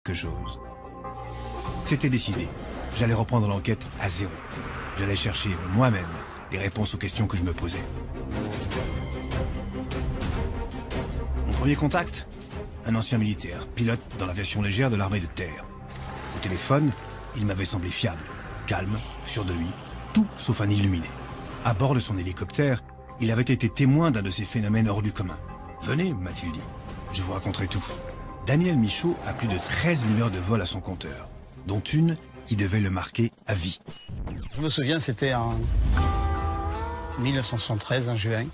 quelque chose. C'était décidé. J'allais reprendre l'enquête à zéro. J'allais chercher moi-même les réponses aux questions que je me posais. Mon premier contact? Un ancien militaire, pilote dans l'aviation légère de l'armée de terre. Au téléphone, il m'avait semblé fiable, calme, sûr de lui, tout sauf un illuminé. À bord de son hélicoptère, il avait été témoin d'un de ces phénomènes hors du commun. « Venez, m'a-t-il dit, je vous raconterai tout. » Daniel Michaud a plus de 13 000 heures de vol à son compteur, dont une qui devait le marquer à vie. Je me souviens, c'était en 1973, en juin.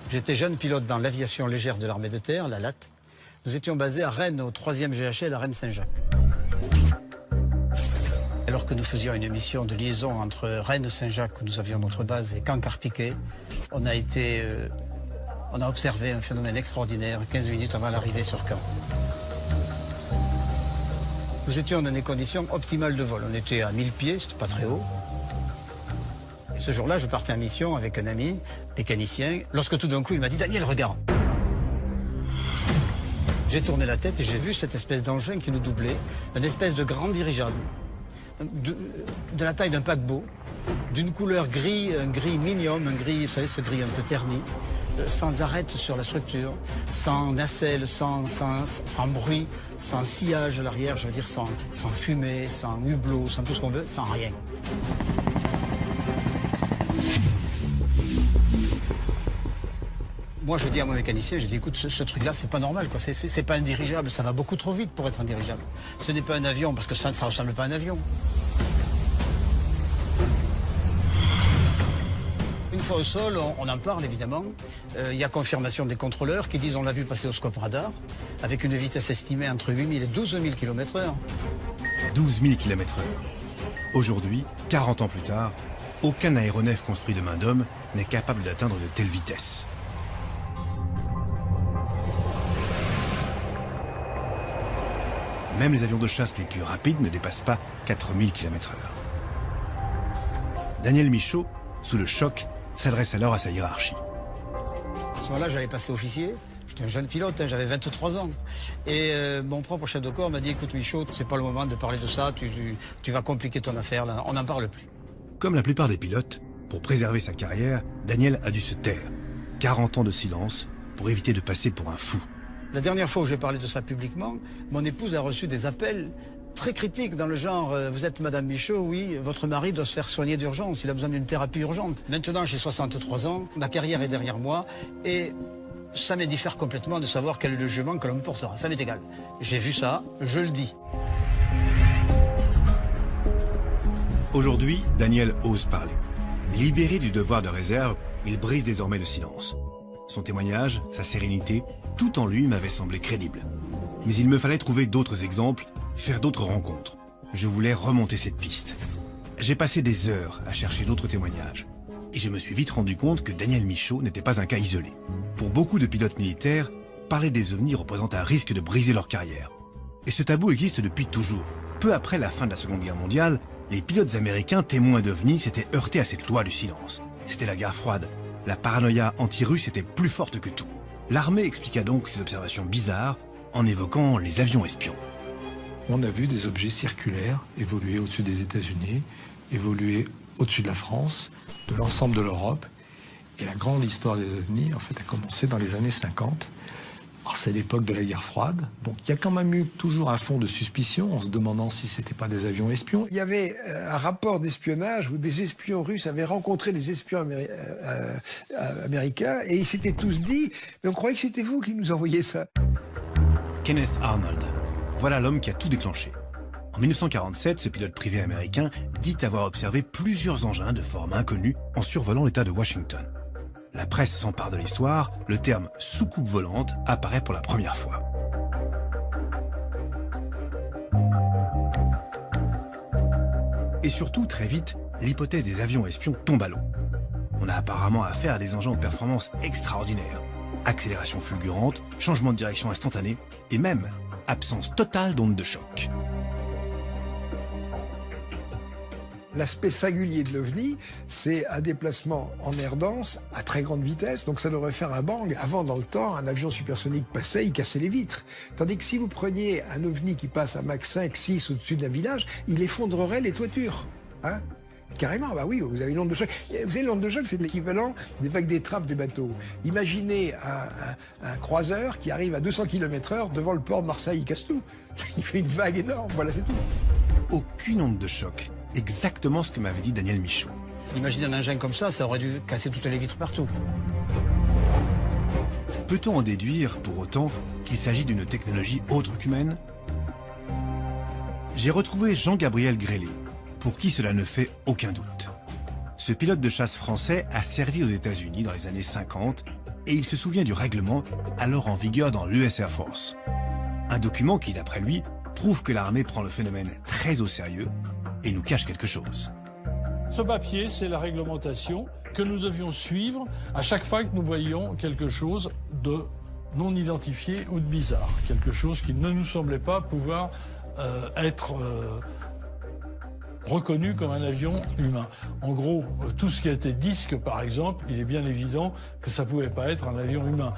J'étais jeune pilote dans l'aviation légère de l'armée de terre, la LAT. Nous étions basés à Rennes, au 3e GHL à Rennes-Saint-Jacques. Alors que nous faisions une mission de liaison entre Rennes-Saint-Jacques, où nous avions notre base, et Caen-Carpiquet, on a observé un phénomène extraordinaire 15 minutes avant l'arrivée sur Caen. Nous étions dans des conditions optimales de vol. On était à 1000 pieds, c'était pas très haut. Et ce jour-là, je partais en mission avec un ami, mécanicien, lorsque tout d'un coup, il m'a dit « Daniel, regarde !» J'ai tourné la tête et j'ai vu cette espèce d'engin qui nous doublait, une espèce de grand dirigeable, de la taille d'un paquebot, d'une couleur gris, un gris minium, un gris, vous savez, ce gris un peu terni, sans arête sur la structure, sans nacelle, sans bruit, sans sillage à l'arrière, je veux dire sans fumée, sans hublot, sans tout ce qu'on veut, sans rien. Moi, je dis à mon mécanicien, je dis, écoute, ce truc-là, c'est pas normal, quoi. C'est pas un dirigeable, ça va beaucoup trop vite pour être un dirigeable. Ce n'est pas un avion, parce que ça ne ressemble pas à un avion. Une fois au sol, on en parle, évidemment. Il y a confirmation des contrôleurs qui disent, on l'a vu passer au scope radar, avec une vitesse estimée entre 8 000 et 12 000 km/h. 12 000 km/h. Aujourd'hui, 40 ans plus tard, aucun aéronef construit de main d'homme n'est capable d'atteindre de telles vitesses. Même les avions de chasse les plus rapides ne dépassent pas 4000 km/h. Daniel Michaud, sous le choc, s'adresse alors à sa hiérarchie. À ce moment-là, j'allais passer officier. J'étais un jeune pilote, hein, j'avais 23 ans. Et mon propre chef de corps m'a dit, écoute Michaud, c'est pas le moment de parler de ça, tu vas compliquer ton affaire, là, on n'en parle plus. Comme la plupart des pilotes, pour préserver sa carrière, Daniel a dû se taire. 40 ans de silence pour éviter de passer pour un fou. La dernière fois où j'ai parlé de ça publiquement, mon épouse a reçu des appels très critiques dans le genre « Vous êtes Madame Michaud, oui, votre mari doit se faire soigner d'urgence, il a besoin d'une thérapie urgente. » Maintenant, j'ai 63 ans, ma carrière est derrière moi et ça m'est diffère complètement de savoir quel est le jugement que l'on me portera. Ça m'est égal. J'ai vu ça, je le dis. Aujourd'hui, Daniel ose parler. Libéré du devoir de réserve, il brise désormais le silence. Son témoignage, sa sérénité, tout en lui m'avait semblé crédible. Mais il me fallait trouver d'autres exemples, faire d'autres rencontres. Je voulais remonter cette piste. J'ai passé des heures à chercher d'autres témoignages. Et je me suis vite rendu compte que Daniel Michaud n'était pas un cas isolé. Pour beaucoup de pilotes militaires, parler des ovnis représente un risque de briser leur carrière. Et ce tabou existe depuis toujours. Peu après la fin de la Seconde Guerre mondiale, les pilotes américains témoins d'ovnis s'étaient heurtés à cette loi du silence. C'était la guerre froide. La paranoïa anti-russe était plus forte que tout. L'armée expliqua donc ces observations bizarres en évoquant les avions espions. On a vu des objets circulaires évoluer au-dessus des États-Unis, évoluer au-dessus de la France, de l'ensemble de l'Europe. Et la grande histoire des ovnis, en fait, a commencé dans les années 50. Alors, c'est l'époque de la guerre froide. Donc, il y a quand même eu toujours un fond de suspicion en se demandant si c'était pas des avions espions. Il y avait un rapport d'espionnage où des espions russes avaient rencontré des espions américains et ils s'étaient tous dit « Mais on croyait que c'était vous qui nous envoyiez ça ». Kenneth Arnold. Voilà l'homme qui a tout déclenché. En 1947, ce pilote privé américain dit avoir observé plusieurs engins de forme inconnue en survolant l'État de Washington. La presse s'empare de l'histoire, le terme « soucoupe volante » apparaît pour la première fois. Et surtout, très vite, l'hypothèse des avions espions tombe à l'eau. On a apparemment affaire à des engins aux performances extraordinaires. Accélération fulgurante, changement de direction instantané et même absence totale d'ondes de choc. L'aspect singulier de l'OVNI, c'est un déplacement en air dense à très grande vitesse, donc ça devrait faire un bang. Avant, dans le temps, un avion supersonique passait, il cassait les vitres. Tandis que si vous preniez un OVNI qui passe à Mach 5, 6 au-dessus d'un village, il effondrerait les toitures. Hein? Carrément, bah oui, vous avez une onde de choc. Vous savez, l'onde de choc, c'est l'équivalent des vagues d'étrave des bateaux. Imaginez un croiseur qui arrive à 200 km/h devant le port de Marseille, il casse tout. Il fait une vague énorme, voilà, c'est tout. Aucune onde de choc. Exactement ce que m'avait dit Daniel Michaud. Imaginez un engin comme ça aurait dû casser toutes les vitres partout. Peut-on en déduire, pour autant, qu'il s'agit d'une technologie autre qu'humaine? J'ai retrouvé Jean-Gabriel Grélé, pour qui cela ne fait aucun doute. Ce pilote de chasse français a servi aux États-Unis dans les années 50 et il se souvient du règlement alors en vigueur dans l'US Air Force. Un document qui, d'après lui, prouve que l'armée prend le phénomène très au sérieux et nous cache quelque chose. Ce papier, c'est la réglementation que nous devions suivre à chaque fois que nous voyions quelque chose de non identifié ou de bizarre. Quelque chose qui ne nous semblait pas pouvoir être reconnu comme un avion humain. En gros, tout ce qui a été disque, par exemple, il est bien évident que ça ne pouvait pas être un avion humain.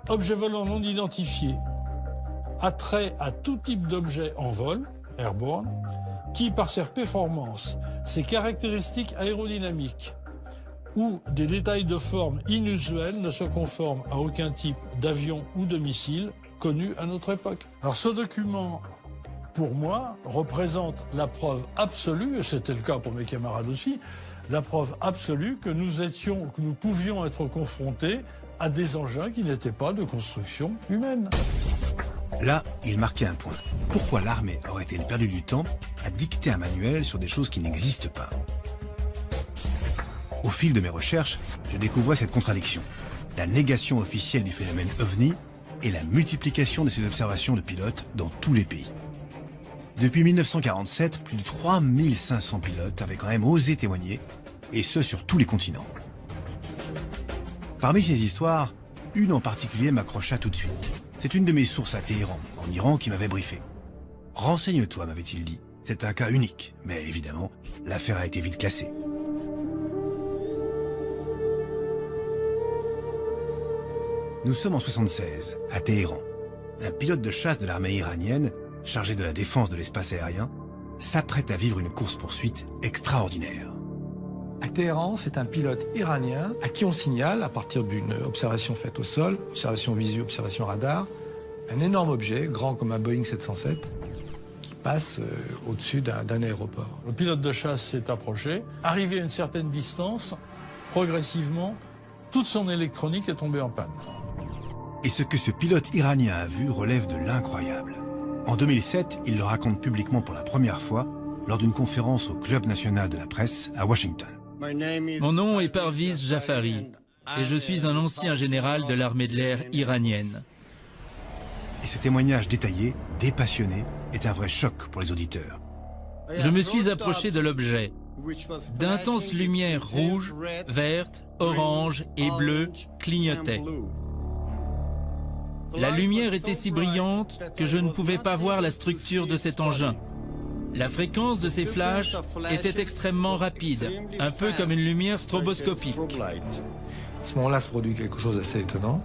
Objet volant non identifié a trait à tout type d'objet en vol, airborne, qui, par ses performances, ses caractéristiques aérodynamiques ou des détails de forme inusuels, ne se conforment à aucun type d'avion ou de missile connu à notre époque. Alors ce document, pour moi, représente la preuve absolue, et c'était le cas pour mes camarades aussi, la preuve absolue que nous pouvions être confrontés à des engins qui n'étaient pas de construction humaine. Là, il marquait un point. Pourquoi l'armée aurait-elle perdu du temps à dicter un manuel sur des choses qui n'existent pas? Au fil de mes recherches, je découvrais cette contradiction. La négation officielle du phénomène OVNI et la multiplication de ces observations de pilotes dans tous les pays. Depuis 1947, plus de 3500 pilotes avaient quand même osé témoigner, et ce sur tous les continents. Parmi ces histoires, une en particulier m'accrocha tout de suite. C'est une de mes sources à Téhéran, en Iran, qui m'avait briefé. « Renseigne-toi », m'avait-il dit. C'est un cas unique, mais évidemment, l'affaire a été vite classée. Nous sommes en 1976, à Téhéran. Un pilote de chasse de l'armée iranienne, chargé de la défense de l'espace aérien, s'apprête à vivre une course-poursuite extraordinaire. À Téhéran, c'est un pilote iranien à qui on signale, à partir d'une observation faite au sol, observation visu, observation radar, un énorme objet, grand comme un Boeing 707, qui passe au-dessus d'un aéroport. Le pilote de chasse s'est approché. Arrivé à une certaine distance, progressivement, toute son électronique est tombée en panne. Et ce que ce pilote iranien a vu relève de l'incroyable. En 2007, il le raconte publiquement pour la première fois lors d'une conférence au Club national de la presse à Washington. Mon nom est Parviz Jafari et je suis un ancien général de l'armée de l'air iranienne. Et ce témoignage détaillé, dépassionné, est un vrai choc pour les auditeurs. Je me suis approché de l'objet. D'intenses lumières rouges, vertes, oranges et bleues clignotaient. La lumière était si brillante que je ne pouvais pas voir la structure de cet engin. La fréquence de ces flashs était extrêmement rapide, un peu comme une lumière stroboscopique. À ce moment-là se produit quelque chose d'assez étonnant.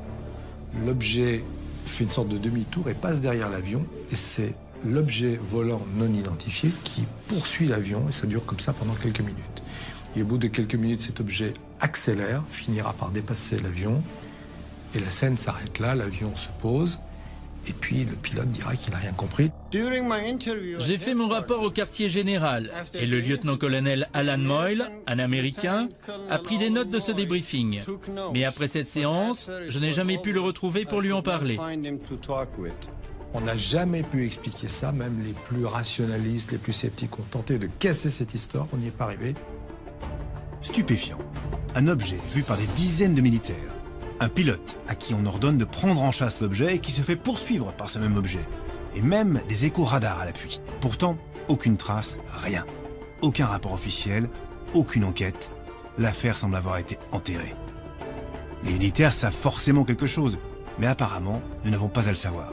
L'objet fait une sorte de demi-tour et passe derrière l'avion, et c'est l'objet volant non identifié qui poursuit l'avion, et ça dure comme ça pendant quelques minutes. Et au bout de quelques minutes, cet objet accélère, finira par dépasser l'avion, et la scène s'arrête là, l'avion se pose, et puis le pilote dira qu'il n'a rien compris. J'ai fait mon rapport au quartier général, et le lieutenant-colonel Alan Moyle, un Américain, a pris des notes de ce débriefing. Mais après cette séance, je n'ai jamais pu le retrouver pour lui en parler. On n'a jamais pu expliquer ça, même les plus rationalistes, les plus sceptiques ont tenté de casser cette histoire, on n'y est pas arrivé. Stupéfiant. Un objet vu par des dizaines de militaires. Un pilote à qui on ordonne de prendre en chasse l'objet et qui se fait poursuivre par ce même objet. Et même des échos radars à l'appui. Pourtant, aucune trace, rien. Aucun rapport officiel, aucune enquête. L'affaire semble avoir été enterrée. Les militaires savent forcément quelque chose, mais apparemment, nous n'avons pas à le savoir.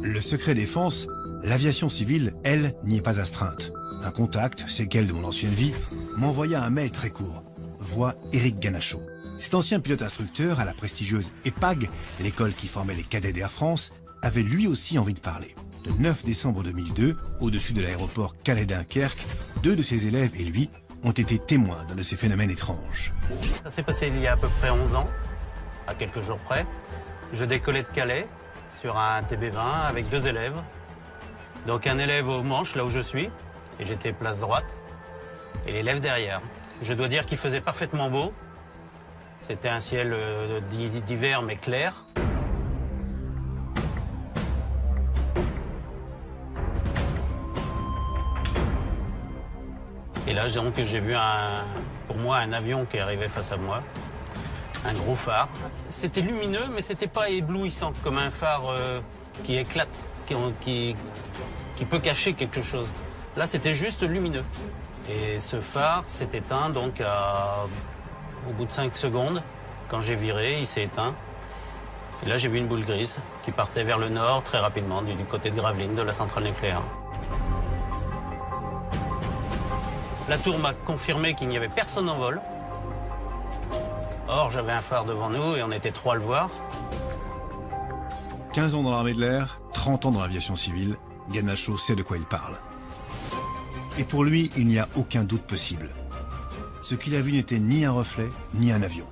Le secret défense, l'aviation civile, elle, n'y est pas astreinte. Un contact, séquelle de mon ancienne vie, m'envoya un mail très court. Voix Éric Ganachaud. Cet ancien pilote instructeur à la prestigieuse EPAG, l'école qui formait les cadets d'Air France, avait lui aussi envie de parler. Le 9 décembre 2002, au-dessus de l'aéroport Calais-Dunkerque, 2 de ses élèves et lui ont été témoins d'un de ces phénomènes étranges. Ça s'est passé il y a à peu près 11 ans, à quelques jours près. Je décollais de Calais sur un TB20 avec 2 élèves. Donc un élève au manche, là où je suis, et j'étais place droite, et l'élève derrière. Je dois dire qu'il faisait parfaitement beau. C'était un ciel d'hiver mais clair. Et là, donc, j'ai vu pour moi un avion qui arrivait face à moi, un gros phare. C'était lumineux, mais c'était pas éblouissant, comme un phare qui éclate, qui peut cacher quelque chose. Là, c'était juste lumineux. Et ce phare s'est éteint donc au bout de 5 secondes. Quand j'ai viré, il s'est éteint. Et là, j'ai vu une boule grise qui partait vers le nord très rapidement, du côté de Gravelines, de la centrale nucléaire. La tour m'a confirmé qu'il n'y avait personne en vol. Or, j'avais un phare devant nous et on était 3 à le voir. 15 ans dans l'armée de l'air, 30 ans dans l'aviation civile, Ganachaud sait de quoi il parle. Et pour lui, il n'y a aucun doute possible. Ce qu'il a vu n'était ni un reflet, ni un avion.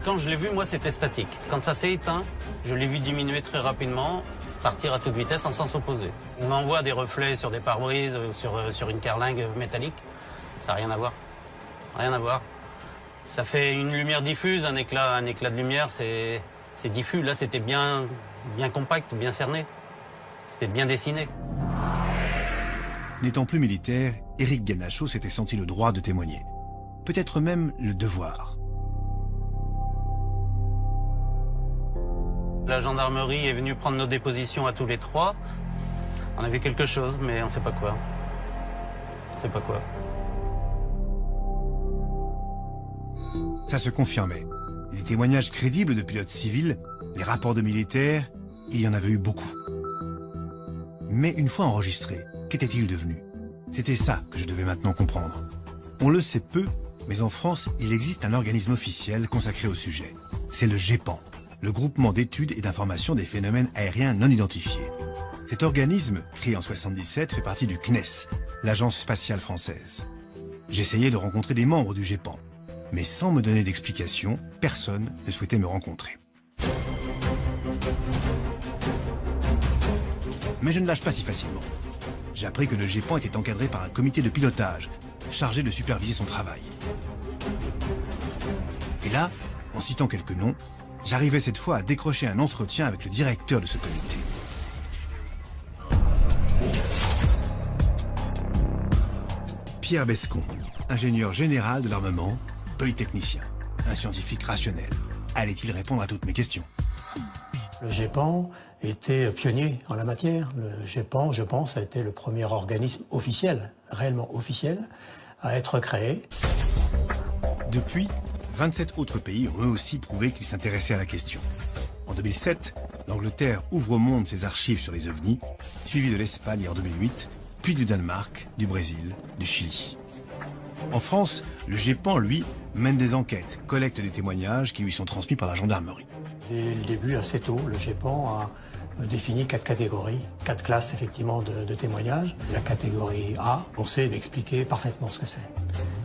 Quand je l'ai vu, moi, c'était statique. Quand ça s'est éteint, je l'ai vu diminuer très rapidement, partir à toute vitesse en sens opposé. On envoie des reflets sur des pare-brises, sur une carlingue métallique. Ça n'a rien à voir. Rien à voir. Ça fait une lumière diffuse, un éclat de lumière, c'est diffus. Là, c'était bien compact, bien cerné. C'était bien dessiné. N'étant plus militaire, Éric Ganachaud s'était senti le droit de témoigner. Peut-être même le devoir. La gendarmerie est venue prendre nos dépositions à tous les 3. On a vu quelque chose, mais on ne sait pas quoi. On ne sait pas quoi. Ça se confirmait. Les témoignages crédibles de pilotes civils, les rapports de militaires, il y en avait eu beaucoup. Mais une fois enregistrés, qu'était-il devenu? C'était ça que je devais maintenant comprendre. On le sait peu, mais en France, il existe un organisme officiel consacré au sujet. C'est le GEPAN, le groupement d'études et d'information des phénomènes aériens non identifiés. Cet organisme, créé en 1977, fait partie du CNES, l'agence spatiale française. J'essayais de rencontrer des membres du GEPAN, mais sans me donner d'explication, personne ne souhaitait me rencontrer. Mais je ne lâche pas si facilement. J'ai appris que le GEPAN était encadré par un comité de pilotage, chargé de superviser son travail. Et là, en citant quelques noms, j'arrivais cette fois à décrocher un entretien avec le directeur de ce comité. Pierre Bescon, ingénieur général de l'armement, polytechnicien, un scientifique rationnel. Allait-il répondre à toutes mes questions? Le GEPAN était pionnier en la matière. Le GEPAN, je pense, a été le premier organisme officiel, réellement officiel, à être créé. Depuis, 27 autres pays ont eux aussi prouvé qu'ils s'intéressaient à la question. En 2007, l'Angleterre ouvre au monde ses archives sur les ovnis, suivi de l'Espagne en 2008, puis du Danemark, du Brésil, du Chili. En France, le GEPAN, lui, mène des enquêtes, collecte des témoignages qui lui sont transmis par la gendarmerie. Dès le début, assez tôt, le GEPAN a défini 4 catégories, 4 classes effectivement de témoignages. La catégorie A, on sait d'expliquer parfaitement ce que c'est.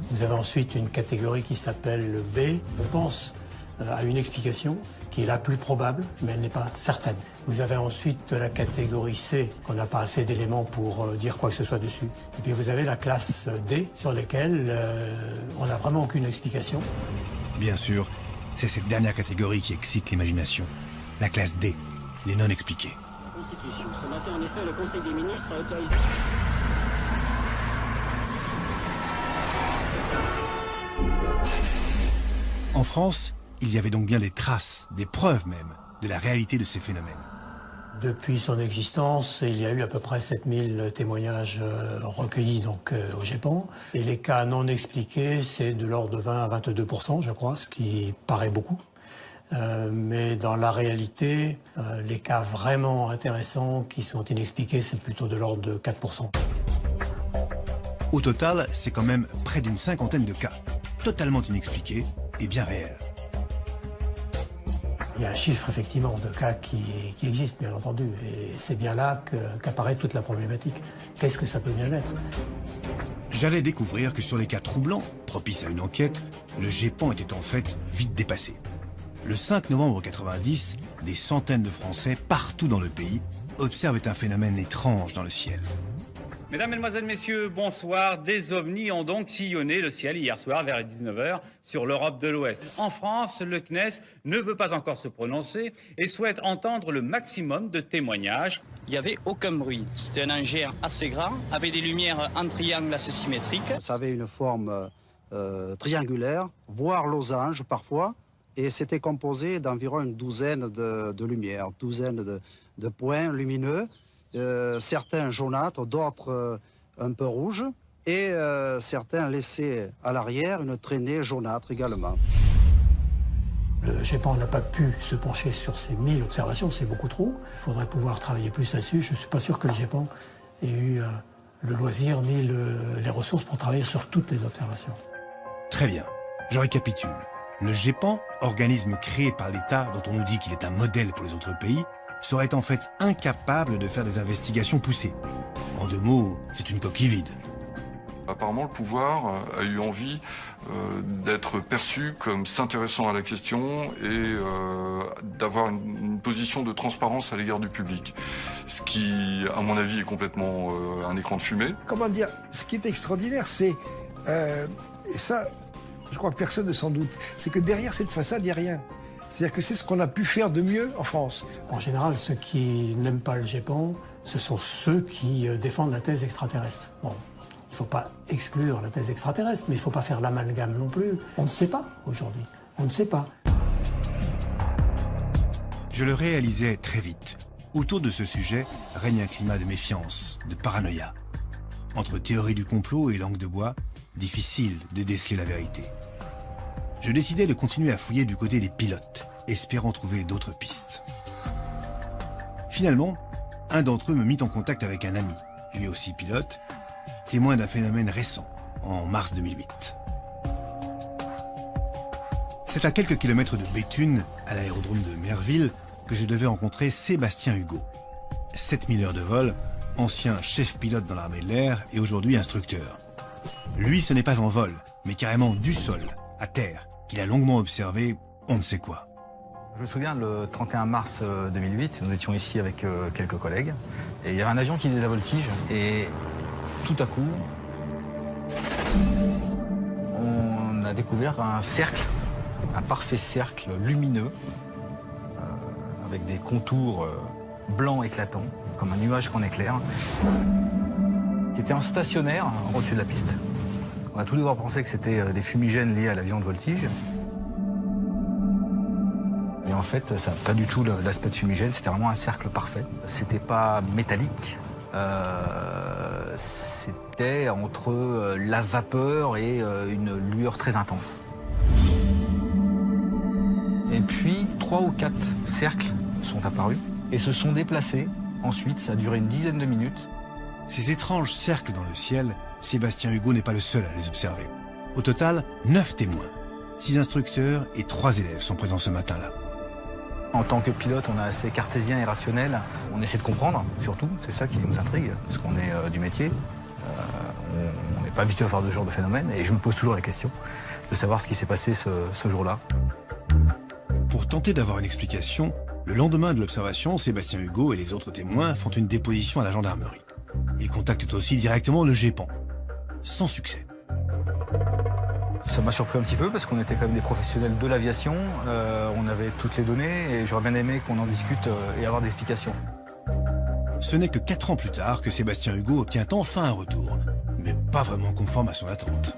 Vous avez ensuite une catégorie qui s'appelle le B. On pense à une explication qui est la plus probable, mais elle n'est pas certaine. Vous avez ensuite la catégorie C, qu'on n'a pas assez d'éléments pour dire quoi que ce soit dessus. Et puis vous avez la classe D, sur laquelle on n'a vraiment aucune explication. Bien sûr, c'est cette dernière catégorie qui excite l'imagination. La classe D, les non-expliqués. Ce matin, en effet, le Conseil des ministres a autorisé... En France, il y avait donc bien des traces, des preuves même, de la réalité de ces phénomènes. Depuis son existence, il y a eu à peu près 7000 témoignages recueillis donc, au GEPAN. Et les cas non expliqués, c'est de l'ordre de 20 à 22%, je crois, ce qui paraît beaucoup. Mais dans la réalité, les cas vraiment intéressants qui sont inexpliqués, c'est plutôt de l'ordre de 4%. Au total, c'est quand même près d'une cinquantaine de cas, totalement inexpliqués et bien réels. Il y a un chiffre, effectivement, de cas qui existe, bien entendu. Et c'est bien là qu'apparaît toute la problématique. Qu'est-ce que ça peut bien être? J'allais découvrir que sur les cas troublants, propices à une enquête, le GEPAN était en fait vite dépassé. Le 5 novembre 90, des centaines de Français, partout dans le pays, observent un phénomène étrange dans le ciel. Mesdames, Mesdemoiselles, Messieurs, bonsoir. Des ovnis ont donc sillonné le ciel hier soir vers 19h sur l'Europe de l'Ouest. En France, le CNES ne veut pas encore se prononcer et souhaite entendre le maximum de témoignages. Il n'y avait aucun bruit. C'était un engin assez grand, avec des lumières en triangle assez symétriques. Ça avait une forme triangulaire, voire losange parfois, et c'était composé d'environ une douzaine de lumières, une douzaine de points lumineux. Certains jaunâtres, d'autres un peu rouges, et certains laissaient à l'arrière une traînée jaunâtre également. Le GEPAN n'a pas pu se pencher sur ces 1000 observations, c'est beaucoup trop. Il faudrait pouvoir travailler plus là-dessus. Je ne suis pas sûr que le GEPAN ait eu le loisir ni les ressources pour travailler sur toutes les observations. Très bien, je récapitule. Le GEPAN, organisme créé par l'État dont on nous dit qu'il est un modèle pour les autres pays, serait en fait incapable de faire des investigations poussées. En deux mots, c'est une coquille vide. Apparemment, le pouvoir a eu envie d'être perçu comme s'intéressant à la question et d'avoir une position de transparence à l'égard du public. Ce qui, à mon avis, est complètement un écran de fumée. Comment dire, ce qui est extraordinaire, c'est, et ça, je crois que personne ne s'en doute, c'est que derrière cette façade, il n'y a rien. C'est-à-dire que c'est ce qu'on a pu faire de mieux en France. En général, ceux qui n'aiment pas le GEPAN, ce sont ceux qui défendent la thèse extraterrestre. Bon, il ne faut pas exclure la thèse extraterrestre, mais il ne faut pas faire l'amalgame non plus. On ne sait pas aujourd'hui. On ne sait pas. Je le réalisais très vite. Autour de ce sujet règne un climat de méfiance, de paranoïa. Entre théorie du complot et langue de bois, difficile de déceler la vérité. Je décidai de continuer à fouiller du côté des pilotes, espérant trouver d'autres pistes. Finalement, un d'entre eux me mit en contact avec un ami, lui aussi pilote, témoin d'un phénomène récent, en mars 2008. C'est à quelques kilomètres de Béthune, à l'aérodrome de Merville, que je devais rencontrer Sébastien Hugo. 7000 heures de vol, ancien chef pilote dans l'armée de l'air et aujourd'hui instructeur. Lui, ce n'est pas en vol, mais carrément du sol, à terre, qu'il a longuement observé, on ne sait quoi. Je me souviens, le 31 mars 2008, nous étions ici avec quelques collègues, et il y avait un avion qui faisait la voltige, et tout à coup, on a découvert un cercle, un parfait cercle lumineux, avec des contours blancs éclatants, comme un nuage qu'en éclair, qui était en stationnaire au-dessus de la piste. On a tous d'abord pensé que c'était des fumigènes liés à l'avion de voltige. Et en fait, ça n'a pas du tout l'aspect de fumigène, c'était vraiment un cercle parfait. C'était pas métallique, c'était entre la vapeur et une lueur très intense. Et puis, 3 ou 4 cercles sont apparus et se sont déplacés. Ensuite, ça a duré une dizaine de minutes. Ces étranges cercles dans le ciel, Sébastien Hugo n'est pas le seul à les observer. Au total, 9 témoins. 6 instructeurs et 3 élèves sont présents ce matin-là. En tant que pilote, on est assez cartésien et rationnel. On essaie de comprendre, surtout. C'est ça qui nous intrigue, parce qu'on est du métier. On n'est pas habitué à faire ce genre de phénomène. Et je me pose toujours la question de savoir ce qui s'est passé ce jour-là. Pour tenter d'avoir une explication, le lendemain de l'observation, Sébastien Hugo et les autres témoins font une déposition à la gendarmerie. Ils contactent aussi directement le GEPAN. Sans succès. Ça m'a surpris un petit peu parce qu'on était quand même des professionnels de l'aviation. On avait toutes les données et j'aurais bien aimé qu'on en discute et avoir des explications. Ce n'est que 4 ans plus tard que Sébastien Hugo obtient enfin un retour, mais pas vraiment conforme à son attente.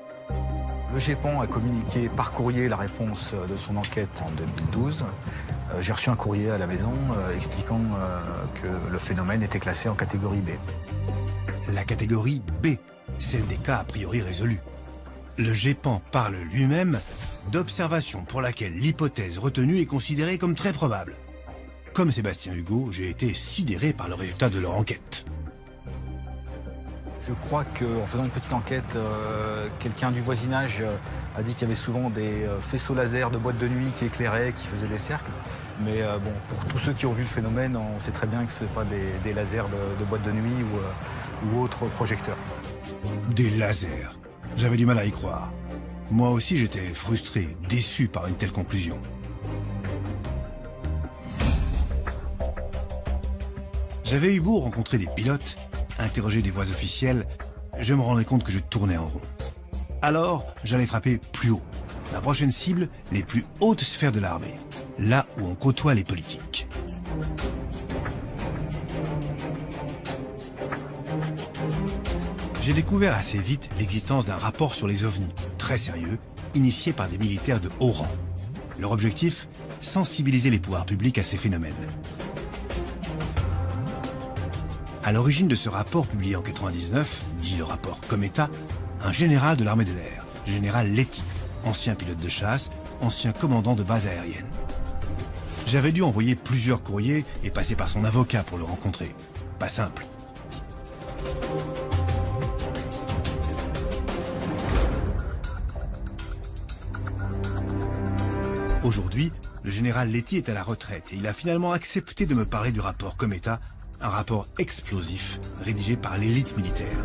Le GEPAN a communiqué par courrier la réponse de son enquête en 2012. J'ai reçu un courrier à la maison expliquant que le phénomène était classé en catégorie B. La catégorie B, celle des cas a priori résolus. Le GEPAN parle lui-même d'observation pour laquelle l'hypothèse retenue est considérée comme très probable. Comme Sébastien Hugo, j'ai été sidéré par le résultat de leur enquête. Je crois qu'en faisant une petite enquête, quelqu'un du voisinage a dit qu'il y avait souvent des faisceaux laser de boîtes de nuit qui éclairaient, qui faisaient des cercles. Mais bon, pour tous ceux qui ont vu le phénomène, on sait très bien que ce n'est pas des lasers de boîtes de nuit ou autres projecteurs. Des lasers. J'avais du mal à y croire. Moi aussi, j'étais frustré, déçu par une telle conclusion. J'avais eu beau rencontrer des pilotes, interroger des voix officielles, je me rendais compte que je tournais en rond. Alors, j'allais frapper plus haut. Ma prochaine cible, les plus hautes sphères de l'armée. Là où on côtoie les politiques. J'ai découvert assez vite l'existence d'un rapport sur les ovnis, très sérieux, initié par des militaires de haut rang. Leur objectif, sensibiliser les pouvoirs publics à ces phénomènes. À l'origine de ce rapport publié en 1999, dit le rapport Cometa, un général de l'armée de l'air, général Letty, ancien pilote de chasse, ancien commandant de base aérienne. J'avais dû envoyer plusieurs courriers et passer par son avocat pour le rencontrer. Pas simple. Aujourd'hui, le général Letty est à la retraite et il a finalement accepté de me parler du rapport Cometa, un rapport explosif rédigé par l'élite militaire.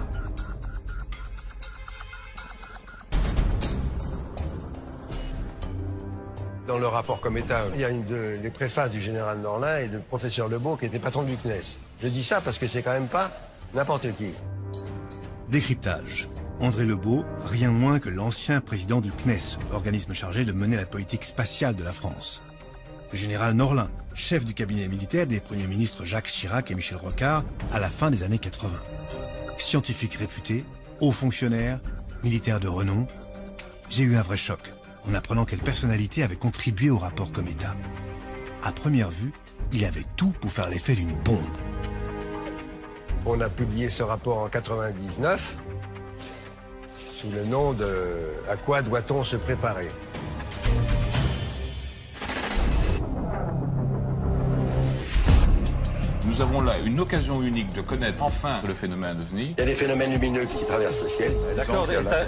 Dans le rapport Cometa, il y a les préfaces du général Norlin et du professeur Lebeau qui était patron du CNES. Je dis ça parce que c'est quand même pas n'importe qui. Décryptage. André Lebeau, rien moins que l'ancien président du CNES, organisme chargé de mener la politique spatiale de la France. Le général Norlin, chef du cabinet militaire des premiers ministres Jacques Chirac et Michel Rocard à la fin des années 80. Scientifique réputé, haut fonctionnaire, militaire de renom, j'ai eu un vrai choc en apprenant quelle personnalité avait contribué au rapport Cometa. À première vue, il avait tout pour faire l'effet d'une bombe. On a publié ce rapport en 99 sous le nom de « À quoi doit-on se préparer ?» Nous avons là une occasion unique de connaître enfin le phénomène OVNI. Il y a des phénomènes lumineux qui traversent le ciel.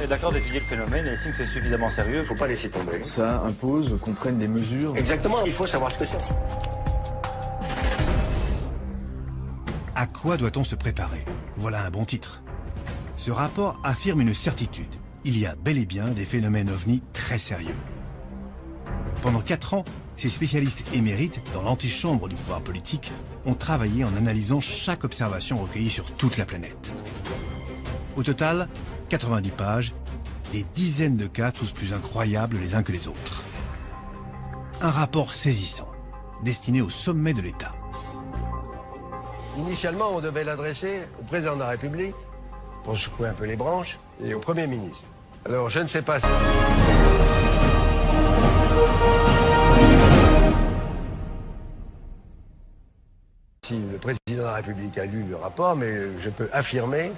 D'accord d'étudier le phénomène et estime que c'est suffisamment sérieux. Il ne faut pas laisser tomber. Ça impose qu'on prenne des mesures. Exactement, il faut savoir ce que c'est. À quoi doit-on se préparer? Voilà un bon titre. Ce rapport affirme une certitude. Il y a bel et bien des phénomènes ovnis très sérieux. Pendant 4 ans, ces spécialistes émérites, dans l'antichambre du pouvoir politique, ont travaillé en analysant chaque observation recueillie sur toute la planète. Au total, 90 pages, des dizaines de cas, tous plus incroyables les uns que les autres. Un rapport saisissant, destiné au sommet de l'État. Initialement, on devait l'adresser au président de la République, pour secouer un peu les branches, et au Premier ministre. Alors, je ne sais pas si le président de la République a lu le rapport, mais je peux affirmer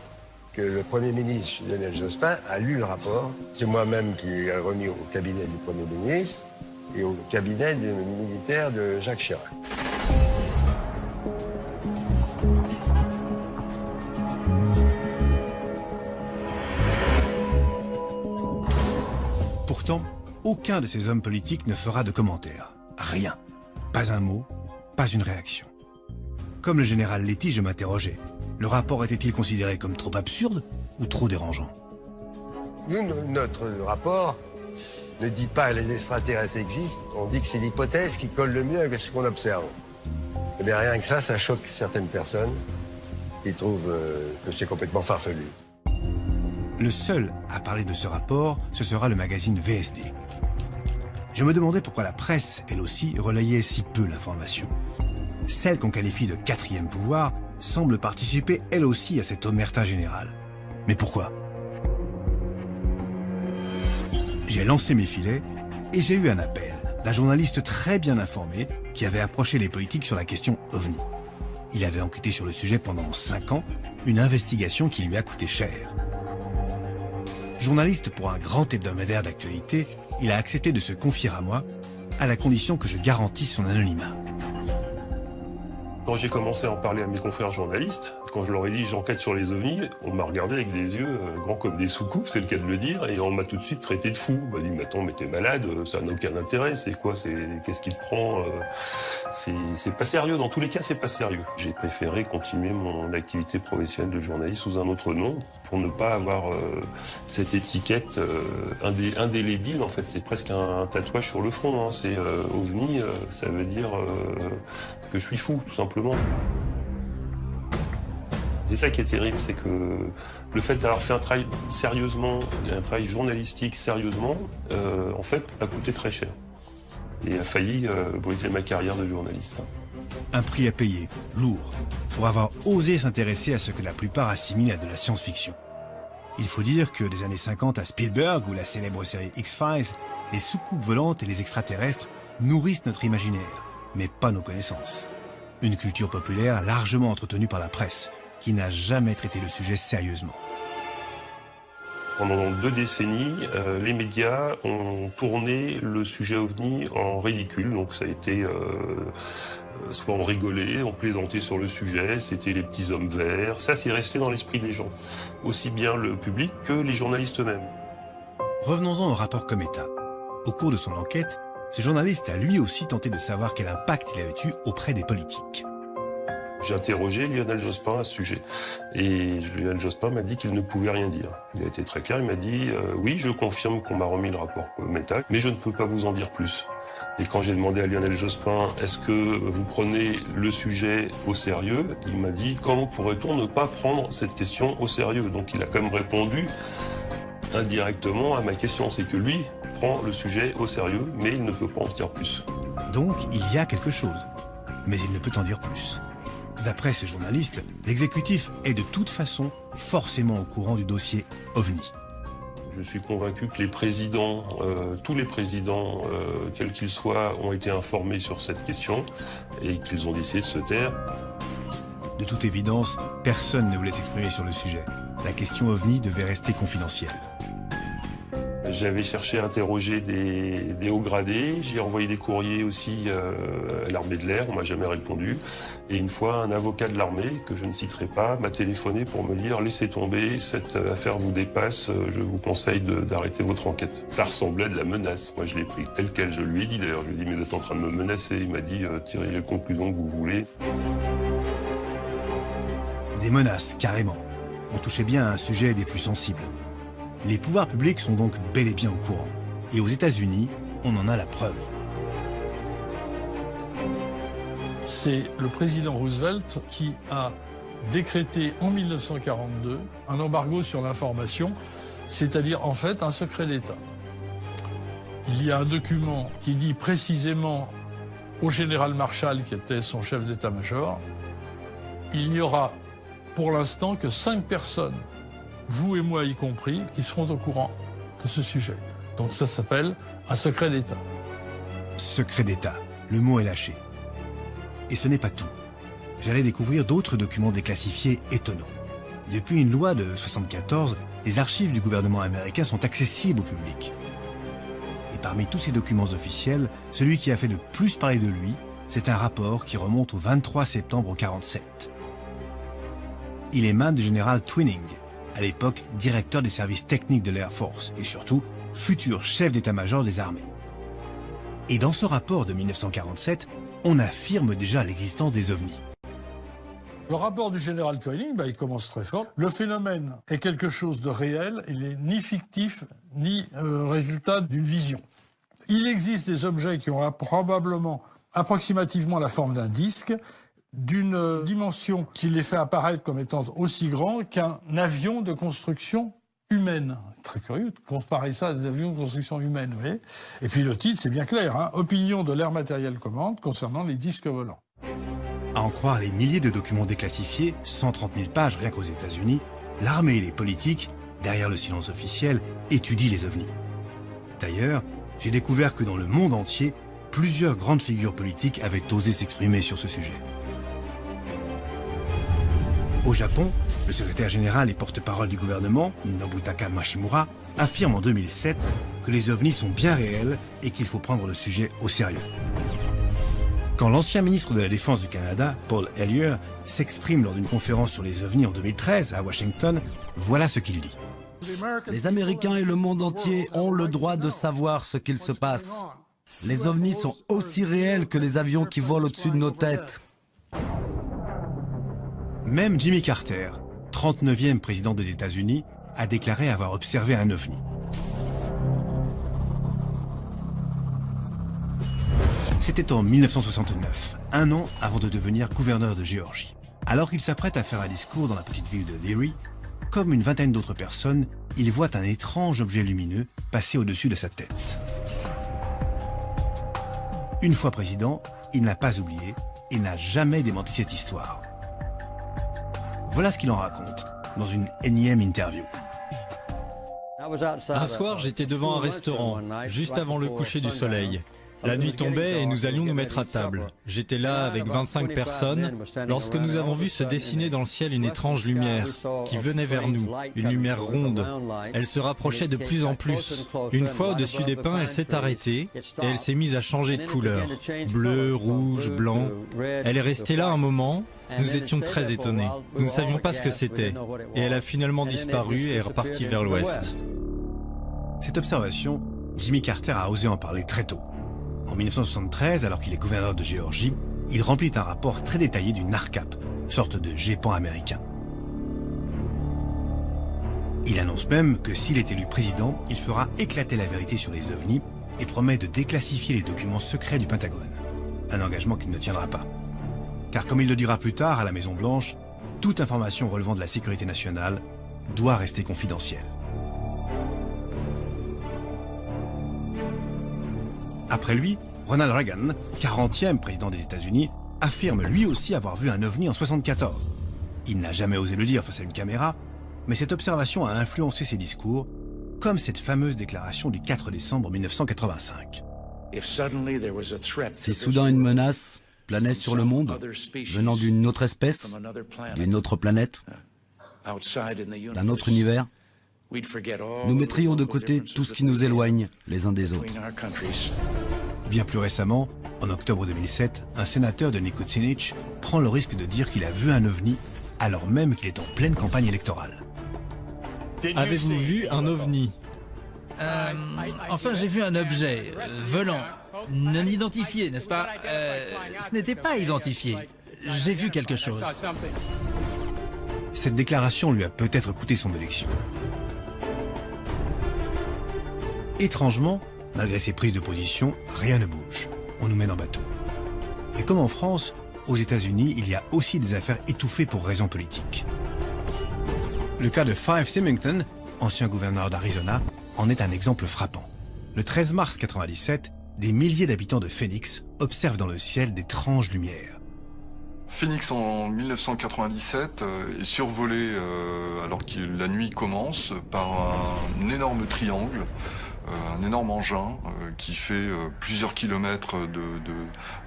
que le Premier ministre, Lionel Jospin, a lu le rapport. C'est moi-même qui ai remis au cabinet du Premier ministre et au cabinet du militaire de Jacques Chirac. Pourtant, aucun de ces hommes politiques ne fera de commentaires. Rien. Pas un mot, pas une réaction. Comme le général Letty, je m'interrogeais. Le rapport était-il considéré comme trop absurde ou trop dérangeant? Nous, notre rapport ne dit pas que les extraterrestres existent, on dit que c'est l'hypothèse qui colle le mieux avec ce qu'on observe. Eh bien, rien que ça choque certaines personnes qui trouvent que c'est complètement farfelu. Le seul à parler de ce rapport, ce sera le magazine VSD. Je me demandais pourquoi la presse, elle aussi, relayait si peu l'information. Celle qu'on qualifie de quatrième pouvoir semble participer elle aussi à cette omerta générale. Mais pourquoi? J'ai lancé mes filets et j'ai eu un appel d'un journaliste très bien informé qui avait approché les politiques sur la question OVNI. Il avait enquêté sur le sujet pendant 5 ans, une investigation qui lui a coûté cher. Journaliste pour un grand hebdomadaire d'actualité, il a accepté de se confier à moi, à la condition que je garantisse son anonymat. Quand j'ai commencé à en parler à mes confrères journalistes, quand je leur ai dit j'enquête sur les ovnis, on m'a regardé avec des yeux grands comme des soucoupes, c'est le cas de le dire, et on m'a tout de suite traité de fou. On m'a dit mais attends, mais t'es malade, ça n'a aucun intérêt, c'est quoi, qu'est-ce qui te prend, c'est pas sérieux, dans tous les cas c'est pas sérieux. J'ai préféré continuer mon activité professionnelle de journaliste sous un autre nom pour ne pas avoir cette étiquette indélébile. En fait, c'est presque un tatouage sur le front, hein. C'est ovni, ça veut dire que je suis fou, tout simplement. C'est ça qui est terrible, c'est que le fait d'avoir fait un travail sérieusement, un travail journalistique sérieusement, en fait, a coûté très cher. Et a failli briser ma carrière de journaliste. Un prix à payer, lourd, pour avoir osé s'intéresser à ce que la plupart assimilent à de la science-fiction. Il faut dire que des années 50 à Spielberg ou la célèbre série X-Files, les soucoupes volantes et les extraterrestres nourrissent notre imaginaire, mais pas nos connaissances. Une culture populaire largement entretenue par la presse, qui n'a jamais traité le sujet sérieusement. Pendant 2 décennies, les médias ont tourné le sujet OVNI en ridicule. Donc ça a été, soit on rigolait, on plaisantait sur le sujet, c'était les petits hommes verts. Ça, c'est resté dans l'esprit des gens, aussi bien le public que les journalistes eux-mêmes. Revenons-en au rapport Cometa. Au cours de son enquête, ce journaliste a lui aussi tenté de savoir quel impact il avait eu auprès des politiques. J'ai interrogé Lionel Jospin à ce sujet. Et Lionel Jospin m'a dit qu'il ne pouvait rien dire. Il a été très clair, il m'a dit oui, je confirme qu'on m'a remis le rapport Cometa, mais je ne peux pas vous en dire plus. Et quand j'ai demandé à Lionel Jospin, est-ce que vous prenez le sujet au sérieux, il m'a dit comment pourrait-on ne pas prendre cette question au sérieux. Donc il a quand même répondu indirectement à ma question, c'est que lui prend le sujet au sérieux, mais il ne peut pas en dire plus. Donc il y a quelque chose, mais il ne peut en dire plus. D'après ce journaliste, l'exécutif est de toute façon forcément au courant du dossier OVNI. Je suis convaincu que les présidents, tous les présidents, quels qu'ils soient, ont été informés sur cette question et qu'ils ont décidé de se taire. De toute évidence, personne ne voulait s'exprimer sur le sujet. La question OVNI devait rester confidentielle. J'avais cherché à interroger des hauts gradés, j'ai envoyé des courriers aussi à l'armée de l'air, on m'a jamais répondu. Et une fois, un avocat de l'armée, que je ne citerai pas, m'a téléphoné pour me dire « Laissez tomber, cette affaire vous dépasse, je vous conseille d'arrêter votre enquête ». Ça ressemblait à de la menace, moi je l'ai pris tel quel, je lui ai dit d'ailleurs, je lui ai dit « Mais vous êtes en train de me menacer ». Il m'a dit « Tirez les conclusions que vous voulez ». Des menaces, carrément. On touchait bien à un sujet des plus sensibles. Les pouvoirs publics sont donc bel et bien au courant. Et aux États-Unis, on en a la preuve. C'est le président Roosevelt qui a décrété en 1942 un embargo sur l'information, c'est-à-dire en fait un secret d'État. Il y a un document qui dit précisément au général Marshall, qui était son chef d'état-major, il n'y aura pour l'instant que 5 personnes, vous et moi y compris, qui seront au courant de ce sujet. Donc ça s'appelle un secret d'État. Secret d'État, le mot est lâché. Et ce n'est pas tout. J'allais découvrir d'autres documents déclassifiés étonnants. Depuis une loi de 1974, les archives du gouvernement américain sont accessibles au public. Et parmi tous ces documents officiels, celui qui a fait le plus parler de lui, c'est un rapport qui remonte au 23 septembre 1947. Il émane du général Twining, à l'époque directeur des services techniques de l'Air Force et surtout futur chef d'état-major des armées. Et dans ce rapport de 1947, on affirme déjà l'existence des ovnis. Le rapport du général Twining, il commence très fort. Le phénomène est quelque chose de réel, il n'est ni fictif, ni résultat d'une vision. Il existe des objets qui ont probablement, approximativement la forme d'un disque, d'une dimension qui les fait apparaître comme étant aussi grand qu'un avion de construction humaine. Très curieux de comparer ça à des avions de construction humaine, vous voyez. Et puis le titre, c'est bien clair, hein, Opinion de l'Air Materiel Command concernant les disques volants. À en croire les milliers de documents déclassifiés, 130 000 pages rien qu'aux États-Unis, l'armée et les politiques, derrière le silence officiel, étudient les ovnis. D'ailleurs, j'ai découvert que dans le monde entier, plusieurs grandes figures politiques avaient osé s'exprimer sur ce sujet. Au Japon, le secrétaire général et porte-parole du gouvernement, Nobutaka Mashimura, affirme en 2007 que les ovnis sont bien réels et qu'il faut prendre le sujet au sérieux. Quand l'ancien ministre de la Défense du Canada, Paul Hellyer, s'exprime lors d'une conférence sur les ovnis en 2013 à Washington, voilà ce qu'il dit. Les Américains et le monde entier ont le droit de savoir ce qu'il se passe. Les ovnis sont aussi réels que les avions qui volent au-dessus de nos têtes. Même Jimmy Carter, 39e président des États-Unis, a déclaré avoir observé un ovni. C'était en 1969, un an avant de devenir gouverneur de Géorgie. Alors qu'il s'apprête à faire un discours dans la petite ville de Leary, comme une vingtaine d'autres personnes, il voit un étrange objet lumineux passer au-dessus de sa tête. Une fois président, il n'a pas oublié et n'a jamais démenti cette histoire. Voilà ce qu'il en raconte dans une énième interview. Un soir, j'étais devant un restaurant, juste avant le coucher du soleil. La nuit tombait et nous allions nous mettre à table. J'étais là avec 25 personnes lorsque nous avons vu se dessiner dans le ciel une étrange lumière qui venait vers nous, une lumière ronde. Elle se rapprochait de plus en plus. Une fois au-dessus des pins, elle s'est arrêtée et elle s'est mise à changer de couleur. Bleu, rouge, blanc. Elle est restée là un moment. Nous étions très étonnés. Nous ne savions pas ce que c'était. Et elle a finalement disparu et est repartie vers l'ouest. Cette observation, Jimmy Carter a osé en parler très tôt. En 1973, alors qu'il est gouverneur de Géorgie, il remplit un rapport très détaillé du NARCAP, sorte de GEPAN américain. Il annonce même que s'il est élu président, il fera éclater la vérité sur les ovnis et promet de déclassifier les documents secrets du Pentagone. Un engagement qu'il ne tiendra pas. Car comme il le dira plus tard à la Maison-Blanche, toute information relevant de la sécurité nationale doit rester confidentielle. Après lui, Ronald Reagan, 40e président des États-Unis, affirme lui aussi avoir vu un ovni en 1974. Il n'a jamais osé le dire face à une caméra, mais cette observation a influencé ses discours, comme cette fameuse déclaration du 4 décembre 1985. Si soudain une menace planait sur le monde, venant d'une autre espèce, d'une autre planète, d'un autre univers, nous mettrions de côté tout ce qui nous éloigne les uns des autres. Bien plus récemment, en octobre 2007, un sénateur de Nikotinich prend le risque de dire qu'il a vu un ovni alors même qu'il est en pleine campagne électorale. Avez-vous vu un ovni? Enfin, j'ai vu un objet volant, non identifié, n'est-ce pas? Ce n'était pas identifié. J'ai vu quelque chose. Cette déclaration lui a peut-être coûté son élection. Étrangement, malgré ses prises de position, rien ne bouge. On nous mène en bateau. Et comme en France, aux États-Unis, il y a aussi des affaires étouffées pour raisons politiques. Le cas de Fife Symington, ancien gouverneur d'Arizona, en est un exemple frappant. Le 13 mars 1997, des milliers d'habitants de Phoenix observent dans le ciel d'étranges lumières. Phoenix en 1997 est survolé, alors que la nuit commence, par un énorme triangle, un énorme engin qui fait plusieurs kilomètres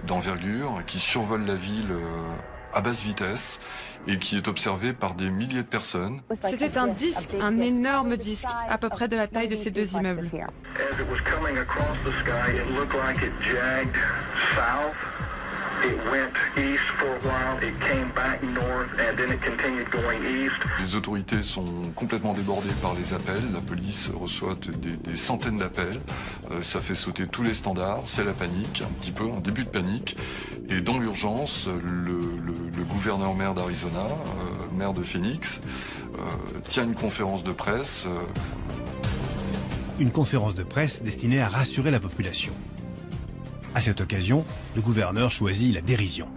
d'envergure, qui survole la ville à basse vitesse et qui est observé par des milliers de personnes. C'était un disque, un énorme disque, à peu près de la taille de ces deux immeubles. Les autorités sont complètement débordées par les appels. La police reçoit des centaines d'appels. Ça fait sauter tous les standards. C'est la panique, un petit peu, un début de panique. Et dans l'urgence, le gouverneur-maire d'Arizona, maire de Phoenix, tient une conférence de presse. Une conférence de presse destinée à rassurer la population. À cette occasion, le gouverneur choisit la dérision.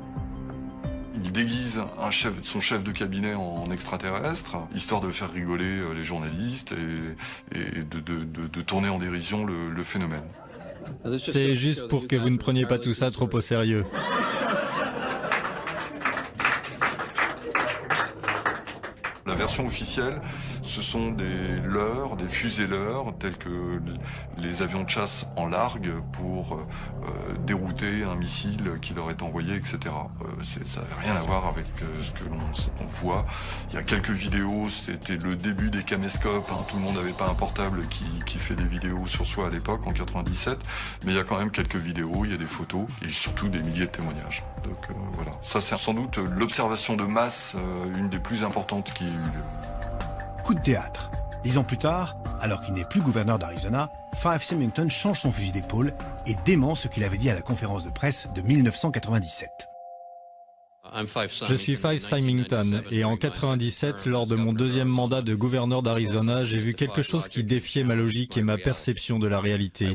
Il déguise son chef de cabinet en extraterrestre, histoire de faire rigoler les journalistes et de tourner en dérision le phénomène. C'est juste pour que vous ne preniez pas tout ça trop au sérieux. La version officielle Ce sont des leurres, des fusées-leurres, tels que les avions de chasse en largue pour dérouter un missile qui leur est envoyé, etc. Ça n'a rien à voir avec ce que l'on voit. Il y a quelques vidéos, c'était le début des caméscopes, hein. Tout le monde n'avait pas un portable qui fait des vidéos sur soi à l'époque, en 97, mais il y a quand même quelques vidéos, il y a des photos, et surtout des milliers de témoignages. Donc voilà, ça c'est sans doute l'observation de masse, une des plus importantes qui ait eu lieu. Coup de théâtre. 10 ans plus tard, alors qu'il n'est plus gouverneur d'Arizona, Fife Symington change son fusil d'épaule et dément ce qu'il avait dit à la conférence de presse de 1997. Je suis Fife Symington et en 1997, lors de mon deuxième mandat de gouverneur d'Arizona, j'ai vu quelque chose qui défiait ma logique et ma perception de la réalité.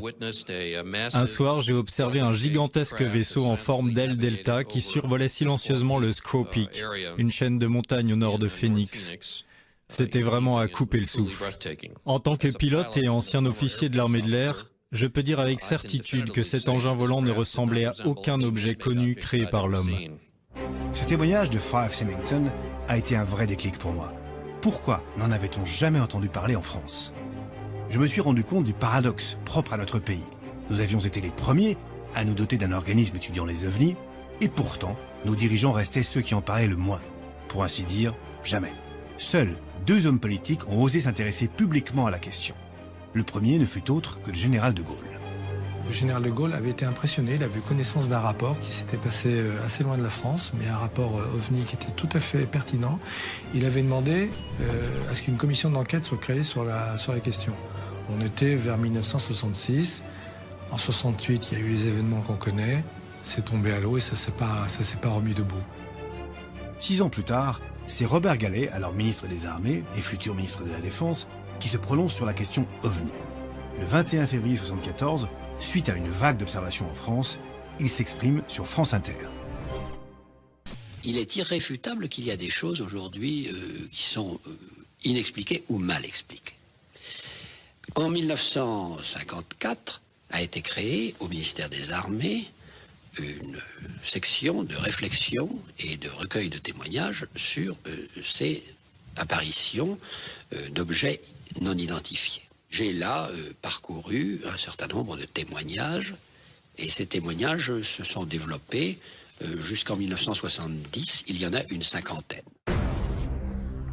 Un soir, j'ai observé un gigantesque vaisseau en forme d'aile delta qui survolait silencieusement le Squaw Peak, une chaîne de montagnes au nord de Phoenix. C'était vraiment à couper le souffle. En tant que pilote et ancien officier de l'armée de l'air, je peux dire avec certitude que cet engin volant ne ressemblait à aucun objet connu créé par l'homme. Ce témoignage de Fife Symington a été un vrai déclic pour moi. Pourquoi n'en avait-on jamais entendu parler en France? Je me suis rendu compte du paradoxe propre à notre pays. Nous avions été les premiers à nous doter d'un organisme étudiant les ovnis, et pourtant, nos dirigeants restaient ceux qui en parlaient le moins. Pour ainsi dire, jamais. Seuls 2 hommes politiques ont osé s'intéresser publiquement à la question. Le premier ne fut autre que le général de Gaulle. Le général de Gaulle avait été impressionné, il avait eu connaissance d'un rapport qui s'était passé assez loin de la France, mais un rapport OVNI qui était tout à fait pertinent. Il avait demandé à ce qu'une commission d'enquête soit créée sur la question. On était vers 1966. En 68, il y a eu les événements qu'on connaît. C'est tombé à l'eau et ça s'est pas remis debout. 6 ans plus tard, c'est Robert Galet, alors ministre des Armées et futur ministre de la Défense, qui se prononce sur la question OVNI. Le 21 février 1974, suite à une vague d'observations en France, il s'exprime sur France Inter. Il est irréfutable qu'il y a des choses aujourd'hui qui sont inexpliquées ou mal expliquées. En 1954 a été créée au ministère des Armées une section de réflexion et de recueil de témoignages sur ces apparitions d'objets non identifiés. J'ai là parcouru un certain nombre de témoignages et ces témoignages se sont développés jusqu'en 1970. Il y en a une 50aine.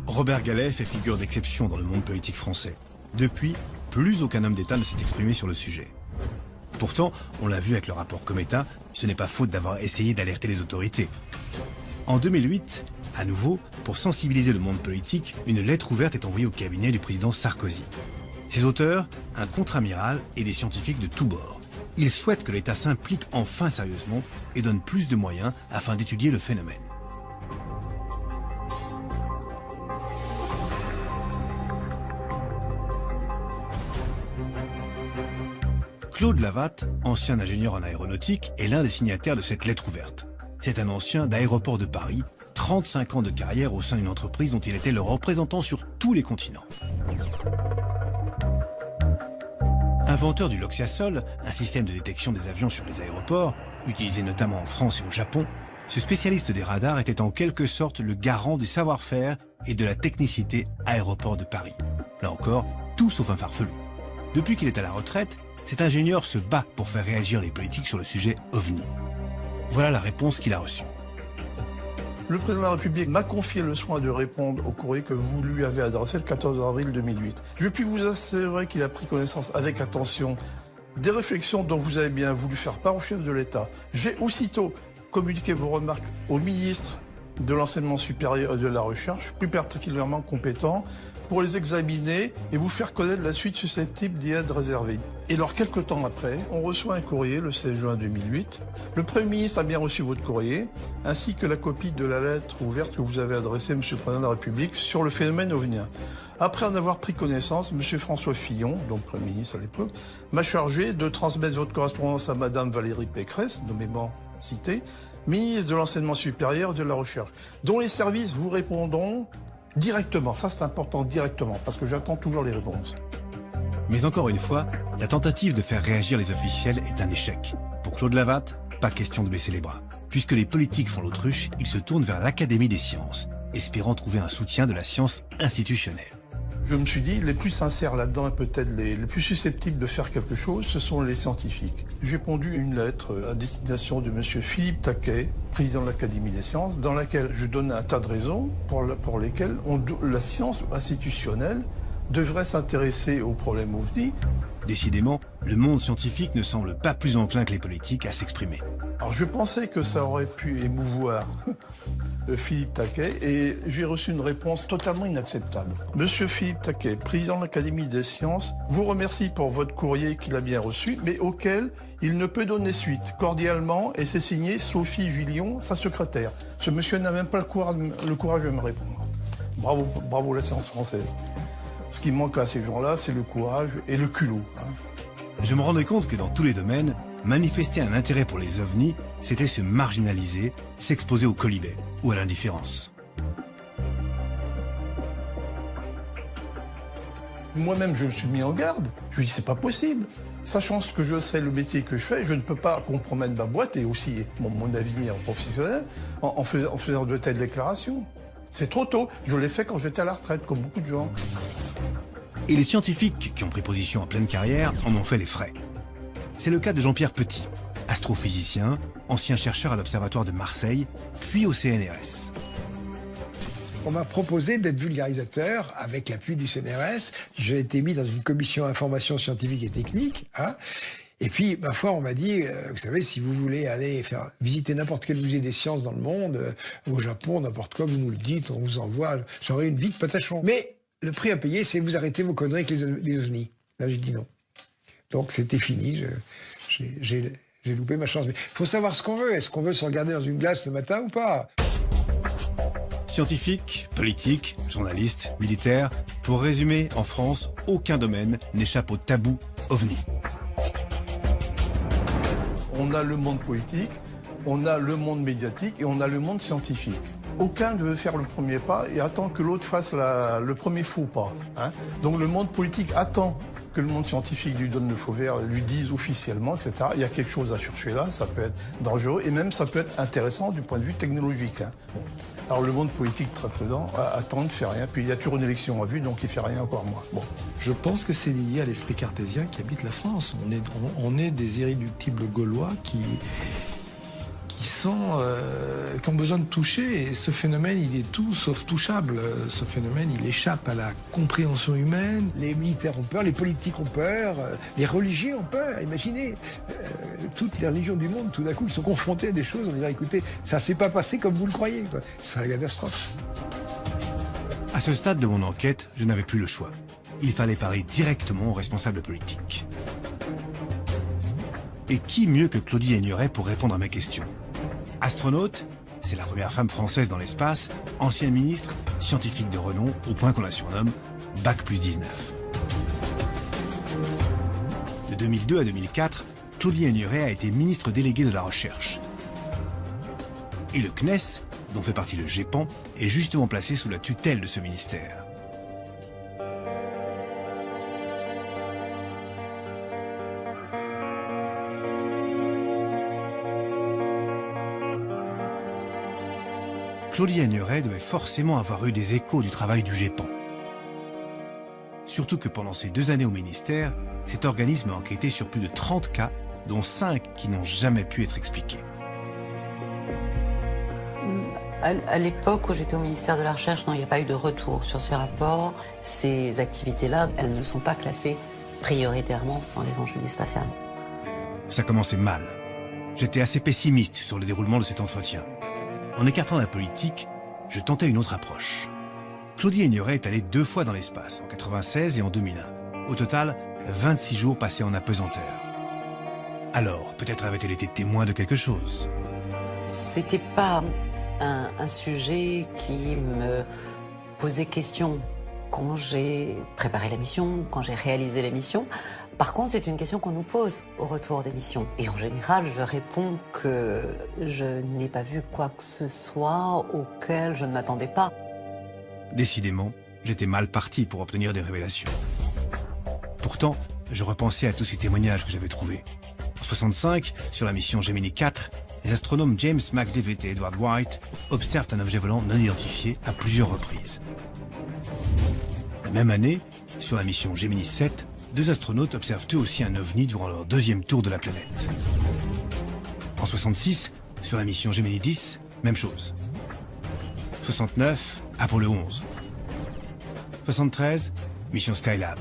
Robert Galet fait figure d'exception dans le monde politique français. Depuis, plus aucun homme d'État ne s'est exprimé sur le sujet. Pourtant, on l'a vu avec le rapport Cometa, ce n'est pas faute d'avoir essayé d'alerter les autorités. En 2008, à nouveau, pour sensibiliser le monde politique, une lettre ouverte est envoyée au cabinet du président Sarkozy. Ses auteurs, un contre-amiral et des scientifiques de tous bords. Ils souhaitent que l'État s'implique enfin sérieusement et donne plus de moyens afin d'étudier le phénomène. Claude Lavatte, ancien ingénieur en aéronautique, est l'un des signataires de cette lettre ouverte. C'est un ancien d'Aéroports de Paris, 35 ans de carrière au sein d'une entreprise dont il était le représentant sur tous les continents. Inventeur du Loxiasol, un système de détection des avions sur les aéroports, utilisé notamment en France et au Japon, ce spécialiste des radars était en quelque sorte le garant du savoir-faire et de la technicité Aéroports de Paris. Là encore, tout sauf un farfelu. Depuis qu'il est à la retraite, cet ingénieur se bat pour faire réagir les politiques sur le sujet OVNI. Voilà la réponse qu'il a reçue. Le président de la République m'a confié le soin de répondre au courrier que vous lui avez adressé le 14 avril 2008. Je puis vous assurer qu'il a pris connaissance avec attention des réflexions dont vous avez bien voulu faire part au chef de l'État. J'ai aussitôt communiqué vos remarques au ministre de l'Enseignement supérieur et de la Recherche, plus particulièrement compétent, pour les examiner et vous faire connaître la suite susceptible d'y être réservée. Et alors, quelques temps après, on reçoit un courrier, le 16 juin 2008. Le Premier ministre a bien reçu votre courrier, ainsi que la copie de la lettre ouverte que vous avez adressée, Monsieur le Président de la République, sur le phénomène ovnien. Après en avoir pris connaissance, Monsieur François Fillon, donc Premier ministre à l'époque, m'a chargé de transmettre votre correspondance à Madame Valérie Pécresse, nommément citée, ministre de l'Enseignement supérieur et de la Recherche, dont les services vous répondront directement. Ça, c'est important, directement, parce que j'attends toujours les réponses. Mais encore une fois, la tentative de faire réagir les officiels est un échec. Pour Claude Lavatte, pas question de baisser les bras. Puisque les politiques font l'autruche, il se tourne vers l'Académie des sciences, espérant trouver un soutien de la science institutionnelle. Je me suis dit, les plus sincères là-dedans et peut-être les plus susceptibles de faire quelque chose, ce sont les scientifiques. J'ai pondu une lettre à destination de M. Philippe Taquet, président de l'Académie des sciences, dans laquelle je donne un tas de raisons pour lesquelles la science institutionnelle devrait s'intéresser aux problèmes OVNI. Décidément, le monde scientifique ne semble pas plus enclin que les politiques à s'exprimer. Alors je pensais que ça aurait pu émouvoir Philippe Taquet et j'ai reçu une réponse totalement inacceptable. Monsieur Philippe Taquet, président de l'Académie des sciences, vous remercie pour votre courrier qu'il a bien reçu, mais auquel il ne peut donner suite. Cordialement, et c'est signé Sophie Jullion, sa secrétaire. Ce monsieur n'a même pas le courage de me répondre. Bravo, bravo la science française. Ce qui manque à ces gens-là, c'est le courage et le culot. Je me rendais compte que dans tous les domaines, manifester un intérêt pour les ovnis, c'était se marginaliser, s'exposer au quolibet ou à l'indifférence. Moi-même, je me suis mis en garde. Je lui ai dit, c'est pas possible. Sachant ce que je sais, le métier que je fais, je ne peux pas compromettre ma boîte et aussi mon avenir professionnel en faisant de telles déclarations. C'est trop tôt. Je l'ai fait quand j'étais à la retraite, comme beaucoup de gens. Et les scientifiques qui ont pris position en pleine carrière en ont fait les frais. C'est le cas de Jean-Pierre Petit, astrophysicien, ancien chercheur à l'Observatoire de Marseille, puis au CNRS. On m'a proposé d'être vulgarisateur avec l'appui du CNRS. J'ai été mis dans une commission information scientifique et technique. Et puis, ma foi, on m'a dit, vous savez, si vous voulez aller visiter n'importe quel musée des sciences dans le monde, au Japon, n'importe quoi, vous nous le dites, on vous envoie, j'aurai une vie de patachon. Mais le prix à payer, c'est vous arrêtez vos conneries avec les ovnis. Là, j'ai dit non. Donc, c'était fini, j'ai loupé ma chance. Mais il faut savoir ce qu'on veut. Est-ce qu'on veut se regarder dans une glace le matin ou pas ? Scientifiques, politiques, journalistes, militaires, pour résumer, en France, aucun domaine n'échappe au tabou OVNI. On a le monde politique, on a le monde médiatique et on a le monde scientifique. Aucun ne veut faire le premier pas et attend que l'autre fasse le premier faux pas. Donc le monde politique attend que le monde scientifique lui donne le feu vert, lui dise officiellement, etc. Il y a quelque chose à chercher là, ça peut être dangereux et même ça peut être intéressant du point de vue technologique. Alors le monde politique très prudent attend, ne fait rien, puis il y a toujours une élection en vue, donc il fait rien encore moins. Bon. Je pense que c'est lié à l'esprit cartésien qui habite la France. On est des irréductibles gaulois qui ont besoin de toucher. Et ce phénomène, il est tout sauf touchable. Ce phénomène, il échappe à la compréhension humaine. Les militaires ont peur, les politiques ont peur, les religieux ont peur. Imaginez, toutes les religions du monde, tout d'un coup, ils sont confrontés à des choses. On dirait, écoutez, ça ne s'est pas passé comme vous le croyez. C'est la catastrophe. À ce stade de mon enquête, je n'avais plus le choix. Il fallait parler directement aux responsables politiques. Et qui mieux que Claudie Aigneret pour répondre à mes questions ? Astronaute, c'est la première femme française dans l'espace, ancienne ministre, scientifique de renom, au point qu'on la surnomme Bac+19. De 2002 à 2004, Claudie Aigneret a été ministre déléguée de la Recherche. Et le CNES, dont fait partie le GEPAN, est justement placé sous la tutelle de ce ministère. Claudie Aigneret devait forcément avoir eu des échos du travail du GEPAN. Surtout que pendant ces 2 années au ministère, cet organisme a enquêté sur plus de 30 cas, dont 5 qui n'ont jamais pu être expliqués. À l'époque où j'étais au ministère de la Recherche, non, il n'y a pas eu de retour sur ces rapports. Ces activités-là, elles ne sont pas classées prioritairement dans les enjeux du spatial. Ça commençait mal. J'étais assez pessimiste sur le déroulement de cet entretien. En écartant la politique, je tentais une autre approche. Claudie Aigneret est allée 2 fois dans l'espace, en 1996 et en 2001. Au total, 26 jours passés en apesanteur. Alors, peut-être avait-elle été témoin de quelque chose. C'était pas un sujet qui me posait question quand j'ai préparé la mission, quand j'ai réalisé la mission. Par contre, c'est une question qu'on nous pose au retour des missions. Et en général, je réponds que je n'ai pas vu quoi que ce soit auquel je ne m'attendais pas. Décidément, j'étais mal parti pour obtenir des révélations. Pourtant, je repensais à tous ces témoignages que j'avais trouvés. En 1965, sur la mission Gemini 4, les astronomes James McDivitt et Edward White observent un objet volant non identifié à plusieurs reprises. La même année, sur la mission Gemini 7, 2 astronautes observent eux aussi un ovni durant leur 2e tour de la planète. En 66, sur la mission Gemini 10, même chose. 69, Apollo 11. 73, mission Skylab.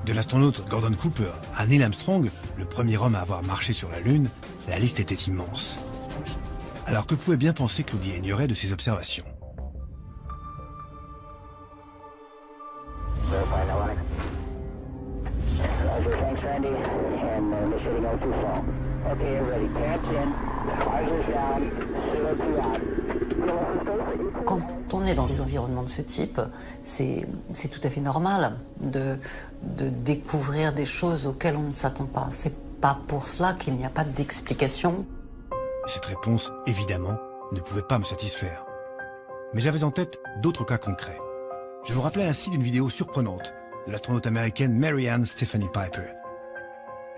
De l'astronaute Gordon Cooper à Neil Armstrong, le premier homme à avoir marché sur la Lune, la liste était immense. Alors que pouvait bien penser Claudie Aigneret de ces observations? Quand on est dans des environnements de ce type, c'est tout à fait normal de découvrir des choses auxquelles on ne s'attend pas. C'est pas pour cela qu'il n'y a pas d'explication. Cette réponse, évidemment, ne pouvait pas me satisfaire. Mais j'avais en tête d'autres cas concrets. Je me rappelais ainsi d'une vidéo surprenante de l'astronaute américaine Mary Ann Stephanie Piper.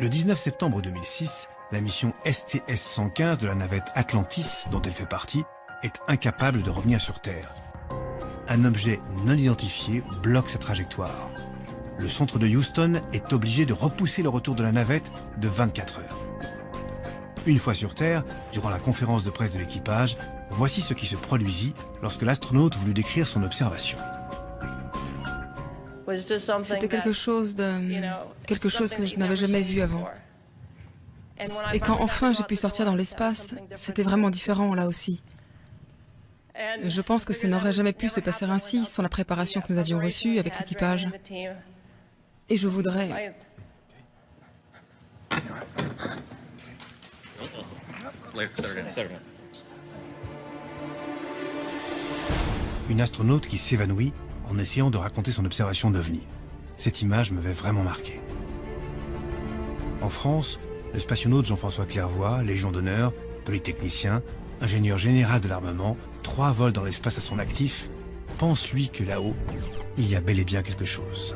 Le 19 septembre 2006, la mission STS-115 de la navette Atlantis, dont elle fait partie, est incapable de revenir sur Terre. Un objet non identifié bloque sa trajectoire. Le centre de Houston est obligé de repousser le retour de la navette de 24 heures. Une fois sur Terre, durant la conférence de presse de l'équipage, voici ce qui se produisit lorsque l'astronaute voulut décrire son observation. C'était quelque chose que je n'avais jamais vu avant. Et quand enfin j'ai pu sortir dans l'espace, c'était vraiment différent là aussi. Je pense que ça n'aurait jamais pu se passer ainsi sans la préparation que nous avions reçue avec l'équipage. Et je voudrais... Une astronaute qui s'évanouit en essayant de raconter son observation d'OVNI. Cette image m'avait vraiment marqué. En France, le spationaute Jean-François Clairvoy, Légion d'honneur, polytechnicien, ingénieur général de l'armement, 3 vols dans l'espace à son actif, pense lui que là-haut, il y a bel et bien quelque chose.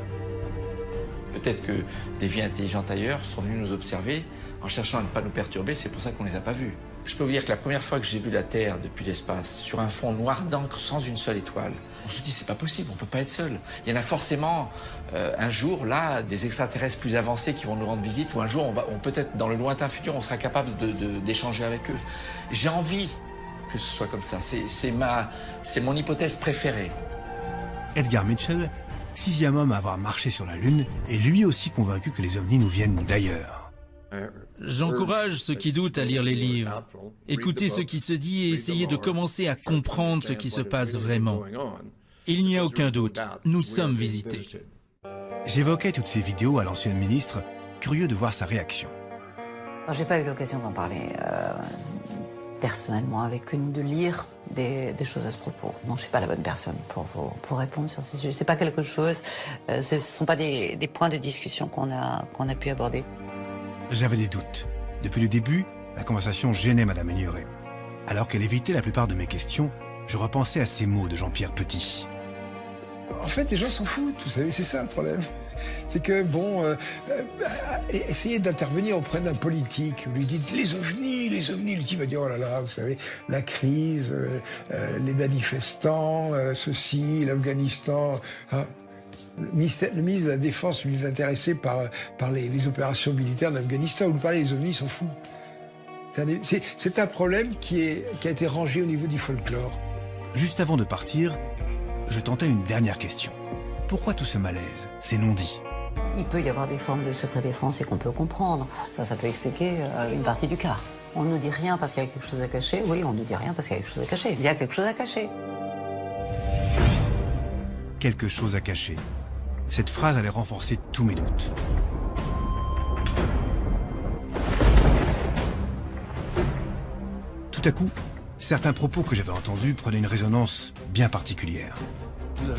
Peut-être que des vies intelligentes ailleurs sont venues nous observer en cherchant à ne pas nous perturber, c'est pour ça qu'on ne les a pas vus. Je peux vous dire que la première fois que j'ai vu la Terre depuis l'espace, sur un fond noir d'encre sans une seule étoile, on se dit c'est pas possible, on peut pas être seul. Il y en a forcément un jour là des extraterrestres plus avancés qui vont nous rendre visite, ou un jour on peut-être dans le lointain futur on sera capable d'échanger avec eux. J'ai envie que ce soit comme ça, c'est mon hypothèse préférée. Edgar Mitchell, 6e homme à avoir marché sur la Lune, est lui aussi convaincu que les ovnis nous viennent d'ailleurs. J'encourage ceux qui doutent à lire les livres, écouter ce qui se dit et essayer de commencer à comprendre ce qui se passe vraiment. Il n'y a aucun doute, nous sommes visités. J'évoquais toutes ces vidéos à l'ancienne ministre, curieux de voir sa réaction. J'ai pas eu l'occasion d'en parler personnellement avec une, de lire des choses à ce propos. Non, je suis pas la bonne personne pour répondre sur ce sujet. C'est pas quelque chose, ce sont pas des points de discussion qu'on a pu aborder. J'avais des doutes. Depuis le début, la conversation gênait Madame Aigneret. Alors qu'elle évitait la plupart de mes questions, je repensais à ces mots de Jean-Pierre Petit. En fait, les gens s'en foutent, vous savez, c'est ça le problème. C'est que, bon, essayez d'intervenir auprès d'un politique. Vous lui dites les ovnis, le type va dire, oh là là, vous savez, la crise, les manifestants, ceci, l'Afghanistan... Hein. Le ministre de la Défense, lui, est intéressé par les opérations militaires d'Afghanistan. Vous lui parlez des ovnis, ils s'en foutent. C'est un problème qui a été rangé au niveau du folklore. Juste avant de partir, je tentais une dernière question. Pourquoi tout ce malaise, ces non-dits? Il peut y avoir des formes de secret défense et qu'on peut comprendre. Ça peut expliquer une partie du cas. On ne nous dit rien parce qu'il y a quelque chose à cacher. Oui, on ne nous dit rien parce qu'il y a quelque chose à cacher. Il y a quelque chose à cacher. Quelque chose à cacher. Cette phrase allait renforcer tous mes doutes. Tout à coup, certains propos que j'avais entendus prenaient une résonance bien particulière.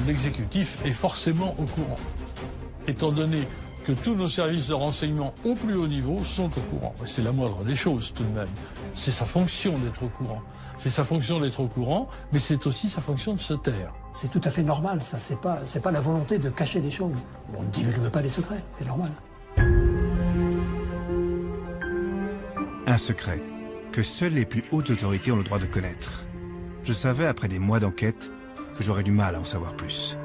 L'exécutif est forcément au courant, étant donné que tous nos services de renseignement au plus haut niveau sont au courant. C'est la moindre des choses tout de même. C'est sa fonction d'être au courant. C'est sa fonction d'être au courant, mais c'est aussi sa fonction de se taire. C'est tout à fait normal, ça. C'est pas la volonté de cacher des choses. On ne divulgue pas les secrets, c'est normal. Un secret que seules les plus hautes autorités ont le droit de connaître. Je savais, après des mois d'enquête, que j'aurais du mal à en savoir plus.